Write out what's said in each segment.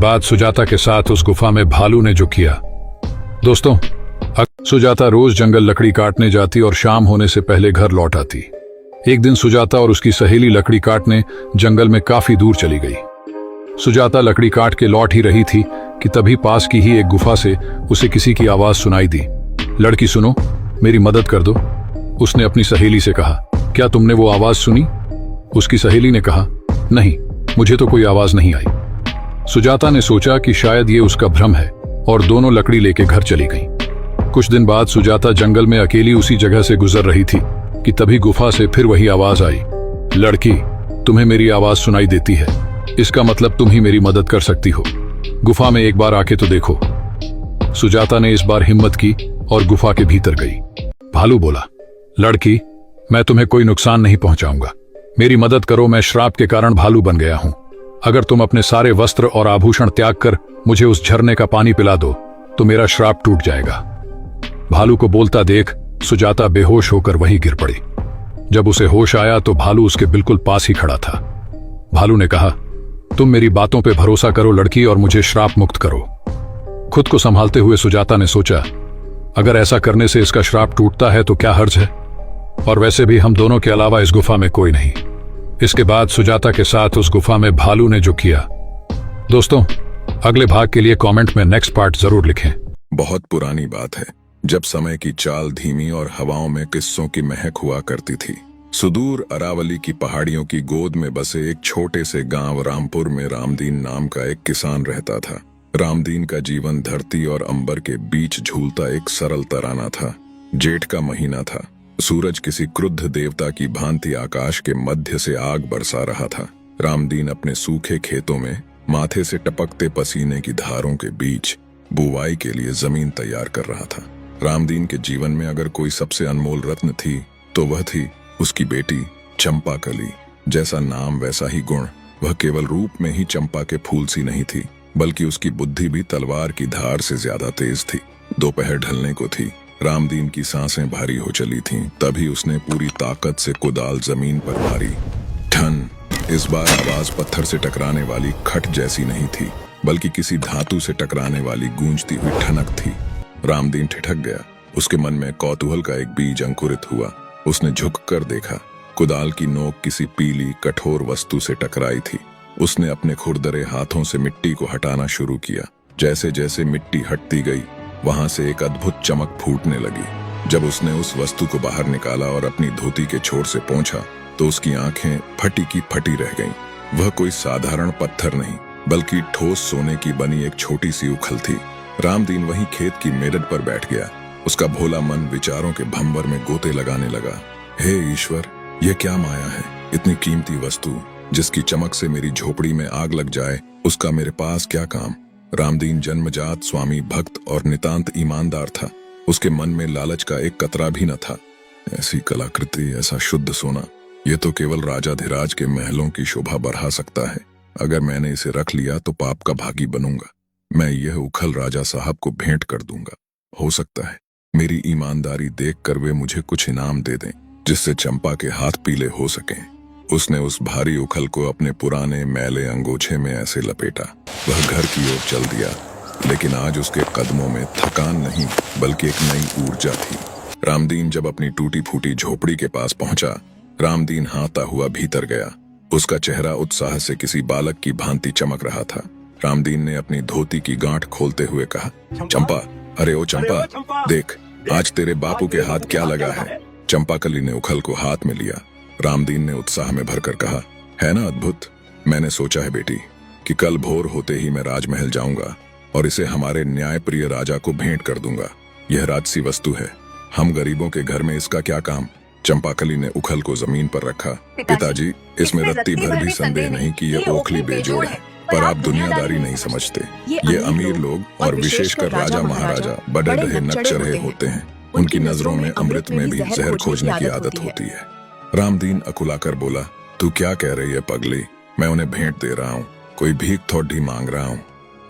बाद सुजाता के साथ उस गुफा में भालू ने जो किया। दोस्तों, सुजाता रोज जंगल लकड़ी काटने जाती और शाम होने से पहले घर लौट आती। एक दिन सुजाता और उसकी सहेली लकड़ी काटने जंगल में काफी दूर चली गई। सुजाता लकड़ी काट के लौट ही रही थी कि तभी पास की ही एक गुफा से उसे किसी की आवाज सुनाई दी। लड़की सुनो, मेरी मदद कर दो, उसने अपनी सहेली से कहा। क्या तुमने वो आवाज सुनी? उसकी सहेली ने कहा, नहीं, मुझे तो कोई आवाज नहीं आई। सुजाता ने सोचा कि शायद ये उसका भ्रम है और दोनों लकड़ी लेके घर चली गईं। कुछ दिन बाद सुजाता जंगल में अकेली उसी जगह से गुजर रही थी कि तभी गुफा से फिर वही आवाज आई। लड़की, तुम्हें मेरी आवाज सुनाई देती है, इसका मतलब तुम ही मेरी मदद कर सकती हो। गुफा में एक बार आके तो देखो। सुजाता ने इस बार हिम्मत की और गुफा के भीतर गई। भालू बोला, लड़की, मैं तुम्हें कोई नुकसान नहीं पहुंचाऊंगा, मेरी मदद करो, मैं श्राप के कारण भालू बन गया हूं। अगर तुम अपने सारे वस्त्र और आभूषण त्याग कर मुझे उस झरने का पानी पिला दो तो मेरा श्राप टूट जाएगा। भालू को बोलता देख सुजाता बेहोश होकर वहीं गिर पड़ी। जब उसे होश आया तो भालू उसके बिल्कुल पास ही खड़ा था। भालू ने कहा, तुम मेरी बातों पे भरोसा करो लड़की और मुझे श्राप मुक्त करो। खुद को संभालते हुए सुजाता ने सोचा, अगर ऐसा करने से इसका श्राप टूटता है तो क्या हर्ज है, और वैसे भी हम दोनों के अलावा इस गुफा में कोई नहीं। इसके बाद सुजाता के साथ उस गुफा में भालू ने जो किया। दोस्तों, अगले भाग के लिए कमेंट में नेक्स्ट पार्ट जरूर लिखें। बहुत पुरानी बात है, जब समय की चाल धीमी और हवाओं में किस्सों की महक हुआ करती थी। सुदूर अरावली की पहाड़ियों की गोद में बसे एक छोटे से गांव रामपुर में रामदीन नाम का एक किसान रहता था। रामदीन का जीवन धरती और अंबर के बीच झूलता एक सरल तराना था। जेठ का महीना था। सूरज किसी क्रुद्ध देवता की भांति आकाश के मध्य से आग बरसा रहा था। रामदीन अपने सूखे खेतों में माथे से टपकते पसीने की धारों के बीच बुवाई के लिए जमीन तैयार कर रहा था। रामदीन के जीवन में अगर कोई सबसे अनमोल रत्न थी तो वह थी उसकी बेटी चंपाकली। जैसा नाम वैसा ही गुण। वह केवल रूप में ही चंपा के फूल सी नहीं थी, बल्कि उसकी बुद्धि भी तलवार की धार से ज्यादा तेज थी। दोपहर ढलने को थी। रामदीन की सांसें भारी हो चली थीं। तभी उसने पूरी ताकत से कुदाल जमीन पर मारी। ठन! इस बार आवाज पत्थर से टकराने वाली खट जैसी नहीं थी, बल्कि किसी धातु से टकराने वाली गूंजती हुई ठनक थी। रामदीन ठिठक गया। उसके मन में कौतूहल का एक बीज अंकुरित हुआ। उसने झुककर देखा। कुदाल की नोक किसी पीली कठोर वस्तु से टकराई थी। उसने अपने खुरदरे हाथों से मिट्टी को हटाना शुरू किया। जैसे जैसे मिट्टी हटती गई, वहां से एक अद्भुत चमक फूटने लगी। जब उसने उस वस्तु को बाहर निकाला और अपनी धोती के छोर से पोंछा तो उसकी आंखें फटी की फटी रह गईं। वह कोई साधारण पत्थर नहीं, बल्कि ठोस सोने की बनी एक छोटी सी उखल थी। रामदीन वहीं खेत की मेड़द पर बैठ गया। उसका भोला मन विचारों के भंवर में गोते लगाने लगा। हे ईश्वर, यह क्या माया है? इतनी कीमती वस्तु जिसकी चमक से मेरी झोपड़ी में आग लग जाए, उसका मेरे पास क्या काम? रामदीन जन्मजात स्वामी भक्त और नितांत ईमानदार था। उसके मन में लालच का एक कतरा भी न था। ऐसी कलाकृति, ऐसा शुद्ध सोना, ये तो केवल राजाधिराज के महलों की शोभा बढ़ा सकता है। अगर मैंने इसे रख लिया तो पाप का भागी बनूंगा। मैं यह उखल राजा साहब को भेंट कर दूंगा। हो सकता है मेरी ईमानदारी देखकर वे मुझे कुछ इनाम दे दें, जिससे चंपा के हाथ पीले हो सकें। उसने उस भारी उखल को अपने पुराने मैले अंगोछे में ऐसे लपेटा। वह घर की ओर चल दिया, लेकिन आज उसके कदमों में थकान नहीं, बल्कि एक नई ऊर्जा थी। रामदीन जब अपनी टूटी फूटी झोपड़ी के पास पहुंचा, रामदीन हाँता हुआ भीतर गया। उसका चेहरा उत्साह से किसी बालक की भांति चमक रहा था। रामदीन ने अपनी धोती की गांठ खोलते हुए कहा, चंपा, अरे ओ चंपा, देख आज तेरे बापू के हाथ क्या लगा है। चंपाकली ने उखल को हाथ में लिया। रामदीन ने उत्साह में भरकर कहा, है ना अद्भुत? मैंने सोचा है बेटी कि कल भोर होते ही मैं राजमहल जाऊंगा और इसे हमारे न्यायप्रिय राजा को भेंट कर दूंगा। यह राजसी वस्तु है, हम गरीबों के घर में इसका क्या काम? चंपाकली ने उखल को जमीन पर रखा। पिताजी, इसमें रत्ती भर भी संदेह नहीं कि यह ओखली बेजोड़ है, पर आप दुनियादारी नहीं समझते। ये अमीर लोग और विशेषकर राजा महाराजा बड़े रहे नक्श रहे होते हैं। उनकी नजरों में अमृत में भी जहर खोजने की आदत होती है। रामदीन अकुलाकर बोला, तू क्या कह रही है पगली? मैं उन्हें भेंट दे रहा हूँ, कोई भीख थोड़ी मांग रहा हूँ।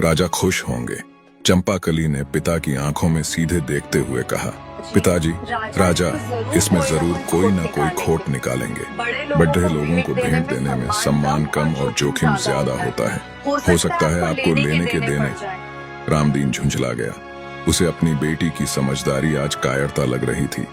राजा खुश होंगे। चंपाकली ने पिता की आंखों में सीधे देखते हुए कहा, पिताजी, राजा इसमें जरूर कोई ना कोई खोट निकालेंगे। बड़े लोगों को भेंट देने में सम्मान कम और जोखिम ज्यादा होता है। हो सकता है आपको लेने के देने। रामदीन झुंझला गया। उसे अपनी बेटी की समझदारी आज कायरता लग रही थी।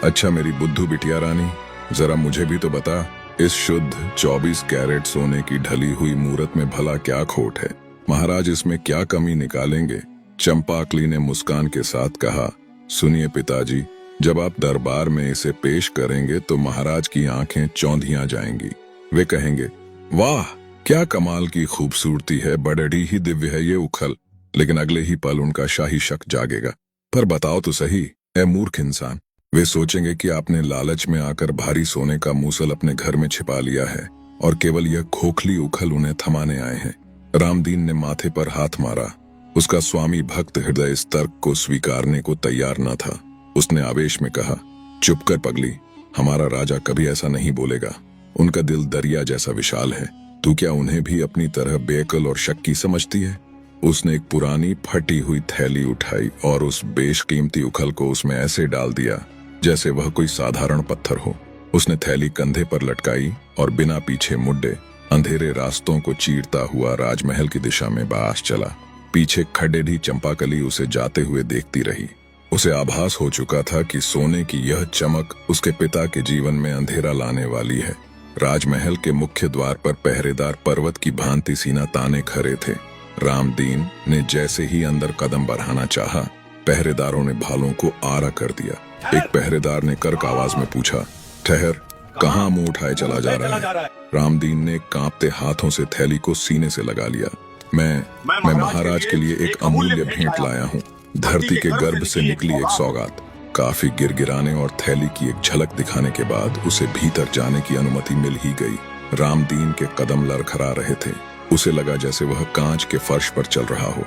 अच्छा मेरी बुद्धू बिटिया रानी, जरा मुझे भी तो बता, इस शुद्ध 24 कैरेट सोने की ढली हुई मूरत में भला क्या खोट है? महाराज इसमें क्या कमी निकालेंगे? चंपाकली ने मुस्कान के साथ कहा, सुनिए पिताजी, जब आप दरबार में इसे पेश करेंगे तो महाराज की आंखें चौंधियां जाएंगी। वे कहेंगे, वाह क्या कमाल की खूबसूरती है, बड़ी ही दिव्य है ये उखल। लेकिन अगले ही पल उनका शाही शक जागेगा। पर बताओ तो सही, ए मूर्ख इंसान, वे सोचेंगे कि आपने लालच में आकर भारी सोने का मूसल अपने घर में छिपा लिया है और केवल यह खोखली उखल उन्हें थमाने आए हैं। रामदीन ने माथे पर हाथ मारा। उसका स्वामी भक्त हृदय इस तर्क को स्वीकारने को तैयार न था। उसने आवेश में कहा, चुप कर पगली, हमारा राजा कभी ऐसा नहीं बोलेगा। उनका दिल दरिया जैसा विशाल है। तू क्या उन्हें भी अपनी तरह बेअक्ल और शक्की समझती है? उसने एक पुरानी फटी हुई थैली उठाई और उस बेशकीमती उखल को उसमें ऐसे डाल दिया जैसे वह कोई साधारण पत्थर हो। उसने थैली कंधे पर लटकाई और बिना पीछे मुड़े अंधेरे रास्तों को चीरता हुआ राजमहल की दिशा में बास चला। पीछे खडेढ़ी चंपाकली उसे जाते हुए देखती रही। उसे आभास हो चुका था कि सोने की यह चमक उसके पिता के जीवन में अंधेरा लाने वाली है। राजमहल के मुख्य द्वार पर पहरेदार पर्वत की भांति सीना ताने खड़े थे। रामदीन ने जैसे ही अंदर कदम बढ़ाना चाहा, पहरेदारों ने भालों को आरा कर दिया। एक पहरेदार ने कर्क आवाज में पूछा, ठहर, कहाँ मुंह उठाए चला जा रहा है? रामदीन ने कांपते हाथों से थैली को सीने से लगा लिया। मैं महाराज के लिए एक अमूल्य भेंट लाया हूँ, धरती के गर्भ से निकली एक सौगात। काफी गिरगिराने और थैली की एक झलक दिखाने के बाद उसे भीतर जाने की अनुमति मिल ही गई। रामदीन के कदम लड़खड़ा रहे थे। उसे लगा जैसे वह कांच के फर्श पर चल रहा हो।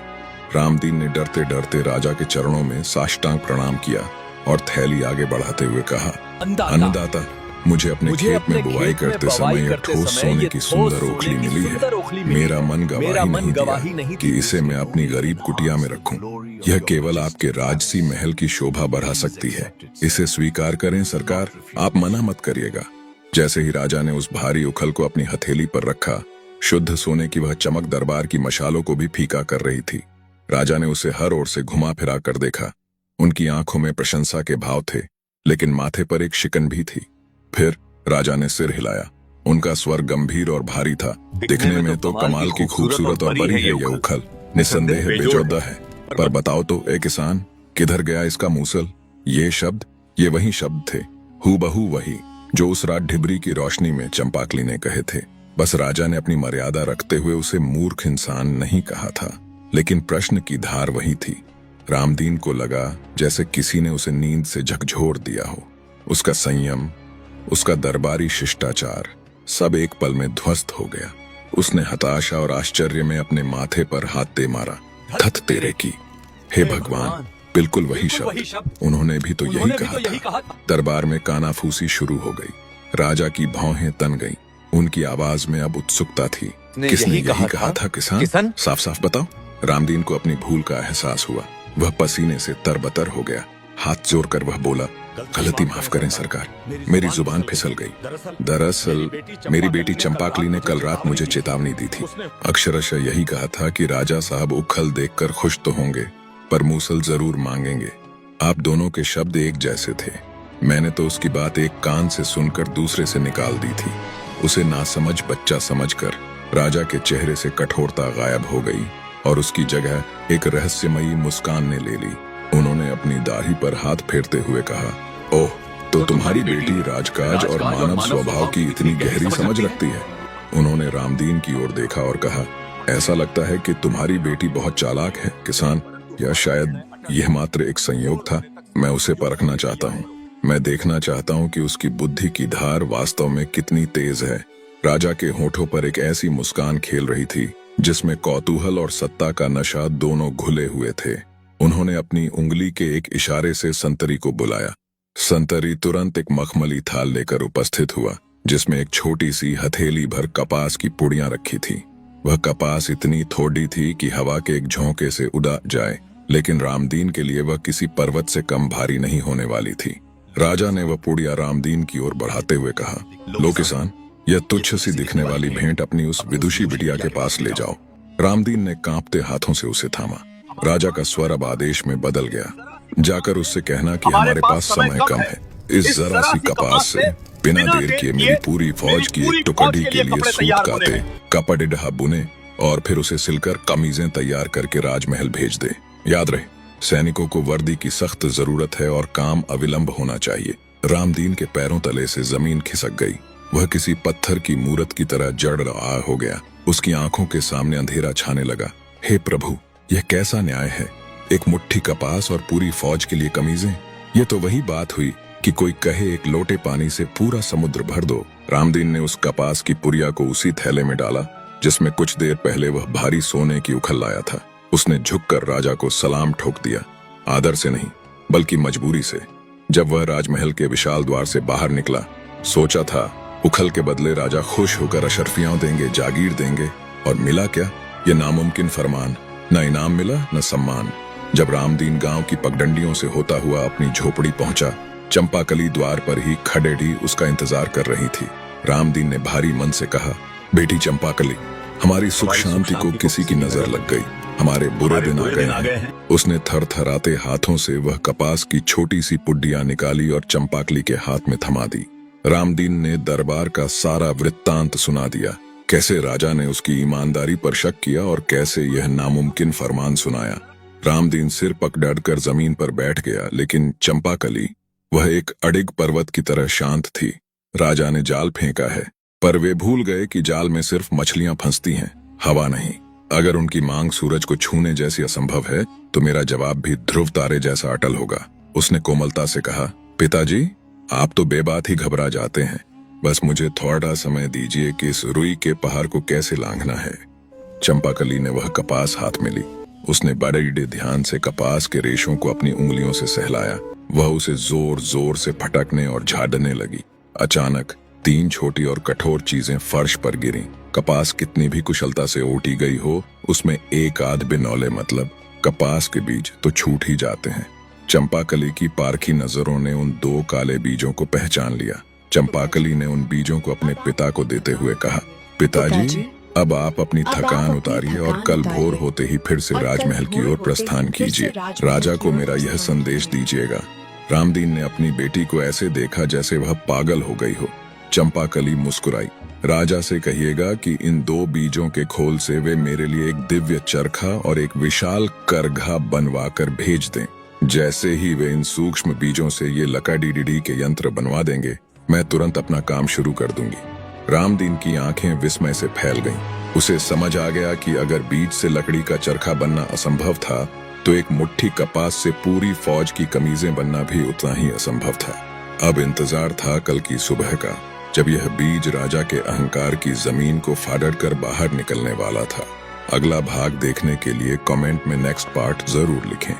रामदीन ने डरते डरते राजा के चरणों में साष्टांग प्रणाम किया और थैली आगे बढ़ाते हुए कहा, अन्नदाता, मुझे अपने खेत में बुवाई करते समय यह ठोस सोने की सुंदर ओखली मिली है। मेरा मन गवाही नहीं दिया कि इसे मैं अपनी गरीब कुटिया में रखूं। यह केवल आपके राजसी महल की शोभा बढ़ा सकती है। इसे स्वीकार करें सरकार, आप मना मत करिएगा। जैसे ही राजा ने उस भारी उखल को अपनी हथेली पर रखा, शुद्ध सोने की वह चमक दरबार की मशालों को भी फीका कर रही थी। राजा ने उसे हर ओर से घुमा फिरा कर देखा। उनकी आंखों में प्रशंसा के भाव थे, लेकिन माथे पर एक शिकन भी थी। फिर राजा ने सिर हिलाया। उनका स्वर गंभीर और भारी था। दिखने में तो कमाल की खूबसूरत और बड़ी है यह उखल, निस्संदेह बेजोड़ा है। पर बताओ तो ए किसान, किधर गया इसका मूसल? ये शब्द, ये वही शब्द थे, हूबहू वही जो उस रात ढिबरी की रोशनी में चंपाकली ने कहे थे। बस राजा ने अपनी मर्यादा रखते हुए उसे मूर्ख इंसान नहीं कहा था, लेकिन प्रश्न की धार वही थी। रामदीन को लगा जैसे किसी ने उसे नींद से झकझोर दिया हो। उसका संयम, उसका दरबारी शिष्टाचार सब एक पल में ध्वस्त हो गया। उसने हताशा और आश्चर्य में अपने माथे पर हाथ दे मारा। धत तेरे की, हे भगवान, बिल्कुल वही शब्द। उन्होंने भी तो यही कहा था। दरबार में कानाफूसी शुरू हो गई। राजा की भौहें तन गईं। उनकी आवाज में अब उत्सुकता थी। किसने यही कहा था किसान? साफ साफ बताओ। रामदीन को अपनी भूल का एहसास हुआ। वह पसीने से तरबतर हो गया। हाथ जोड़कर वह बोला, गलती माफ करें सरकार, मेरी जुबान फिसल गई। दरअसल मेरी बेटी चंपाकली ने कल रात मुझे चेतावनी दी थी। अक्षरशः यही कहा था कि राजा साहब उखल देखकर खुश तो होंगे, पर मूसल जरूर मांगेंगे। आप दोनों के शब्द एक जैसे थे। मैंने तो उसकी बात एक कान से सुनकर दूसरे से निकाल दी थी। उसे नासमझ बच्चा समझकर राजा के चेहरे से कठोरता गायब हो गई और उसकी जगह एक रहस्यमयी मुस्कान ने ले ली। उन्होंने अपनी दाढ़ी पर हाथ फेरते हुए कहा, ओह, तो तुम्हारी बेटी राजकाज और मानव स्वभाव की इतनी गहरी समझ रखती है। उन्होंने रामदीन की ओर देखा और कहा, ऐसा लगता है कि तुम्हारी बेटी बहुत चालाक है किसान, या शायद यह मात्र एक संयोग था। मैं उसे परखना चाहता हूँ। मैं देखना चाहता हूँ कि उसकी बुद्धि की धार वास्तव में कितनी तेज है। राजा के होठों पर एक ऐसी मुस्कान खेल रही थी जिसमें कौतूहल और सत्ता का नशा दोनों घुले हुए थे। उन्होंने अपनी उंगली के एक इशारे से संतरी को बुलाया। संतरी तुरंत एक मखमली थाल लेकर उपस्थित हुआ, जिसमें एक छोटी सी हथेली भर कपास की पुड़ियां रखी थी। वह कपास इतनी थोड़ी थी कि हवा के एक झोंके से उड़ा जाए। लेकिन रामदीन के लिए वह किसी पर्वत से कम भारी नहीं होने वाली थी। राजा ने वह पुड़िया रामदीन की ओर बढ़ाते हुए कहा, लो किसान, यह तुच्छ सी दिखने वाली भेंट अपनी उस विदुषी बिटिया के पास ले जाओ। रामदीन ने कांपते हाथों से उसे थामा। राजा का स्वर अब आदेश में बदल गया, जाकर उससे कहना कि हमारे पास समय कम है। इस जरा सी कपास से बिना देर किए मेरी पूरी फौज की एक टुकड़ी के लिए सूत काते, कपड़े बुने और फिर उसे सिलकर कमीजें तैयार करके राजमहल भेज दे। याद रहे, सैनिकों को वर्दी की सख्त जरूरत है और काम अविलंब होना चाहिए। रामदीन के पैरों तले से जमीन खिसक गई। वह किसी पत्थर की मूरत की तरह जड़ रहा हो गया। उसकी आंखों के सामने अंधेरा छाने लगा। हे प्रभु, यह कैसा न्याय है? एक मुट्ठी कपास और पूरी फौज के लिए कमीजें? ये तो वही बात हुई कि कोई कहे एक लोटे पानी से पूरा समुद्र भर दो। रामदीन ने उस कपास की पुरिया को उसी थैले में डाला जिसमें कुछ देर पहले वह भारी सोने की उखल लाया था। उसने झुककर राजा को सलाम ठोक दिया, आदर से नहीं बल्कि मजबूरी से। जब वह राजमहल के विशाल द्वार से बाहर निकला, सोचा था उखल के बदले राजा खुश होकर अशर्फियां देंगे, जागीर देंगे, और मिला क्या? ये नामुमकिन फरमान। न इनाम मिला न सम्मान। जब रामदीन गांव की पगडंडियों से होता हुआ अपनी झोपड़ी पहुंचा, चंपाकली द्वार पर ही खड़ेड़ी उसका इंतजार कर रही थी। रामदीन ने भारी मन से कहा, बेटी चंपाकली, हमारी सुख शांति को किसी की नजर लग गई। हमारे बुरे दिन आ गए हैं। उसने थरथराते हाथों से वह कपास की छोटी सी पुड्डियां निकाली और चंपाकली के हाथ में थमा दी। रामदीन ने दरबार का सारा वृत्तांत सुना दिया, कैसे राजा ने उसकी ईमानदारी पर शक किया और कैसे यह नामुमकिन फरमान सुनाया। रामदीन सिर पकड़ कर जमीन पर बैठ गया, लेकिन चंपाकली, वह एक अडिग पर्वत की तरह शांत थी। राजा ने जाल फेंका है, पर वे भूल गए कि जाल में सिर्फ मछलियां फंसती हैं, हवा नहीं। अगर उनकी मांग सूरज को छूने जैसी असंभव है, तो मेरा जवाब भी ध्रुव तारे जैसा अटल होगा। उसने कोमलता से कहा, पिताजी, आप तो बेबात ही घबरा जाते हैं। बस मुझे थोड़ा समय दीजिए कि इस रुई के पहाड़ को कैसे लांघना है। चंपाकली ने वह कपास हाथ में ली। उसने बड़े ध्यान से कपास के रेशों को अपनी उंगलियों से सहलाया। वह उसे जोर जोर से फटकने और झाड़ने लगी। अचानक 3 छोटी और कठोर चीजें फर्श पर गिरीं। कपास कितनी भी कुशलता से ओटी गई हो, उसमें एक आध बिनौले मतलब कपास के बीज तो छूट ही जाते हैं। चंपाकली की पारखी नजरों ने उन 2 काले बीजों को पहचान लिया। चंपाकली ने उन बीजों को अपने पिता को देते हुए कहा, पिताजी, अब आप अपनी थकान उतारिए और कल भोर होते ही फिर से राजमहल की ओर प्रस्थान कीजिए। राजा को मेरा यह संदेश दीजिएगा। रामदीन ने अपनी बेटी को ऐसे देखा जैसे वह पागल हो गई हो। चंपाकली मुस्कुराई। राजा से कहिएगा कि इन 2 बीजों के खोल से वे मेरे लिए एक दिव्य चरखा और एक विशाल करघा बनवा कर भेज दें। जैसे ही वे इन सूक्ष्म बीजों से ये लकाडीडीडी के यंत्र बनवा देंगे, मैं तुरंत अपना काम शुरू कर दूंगी। रामदीन की आंखें विस्मय से फैल गईं। उसे समझ आ गया कि अगर बीज से लकड़ी का चरखा बनना असंभव था, तो एक मुट्ठी कपास से पूरी फौज की कमीजें बनना भी उतना ही असंभव था। अब इंतजार था कल की सुबह का, जब यह बीज राजा के अहंकार की जमीन को फाड़ कर बाहर निकलने वाला था। अगला भाग देखने के लिए कमेंट में नेक्स्ट पार्ट जरूर लिखें।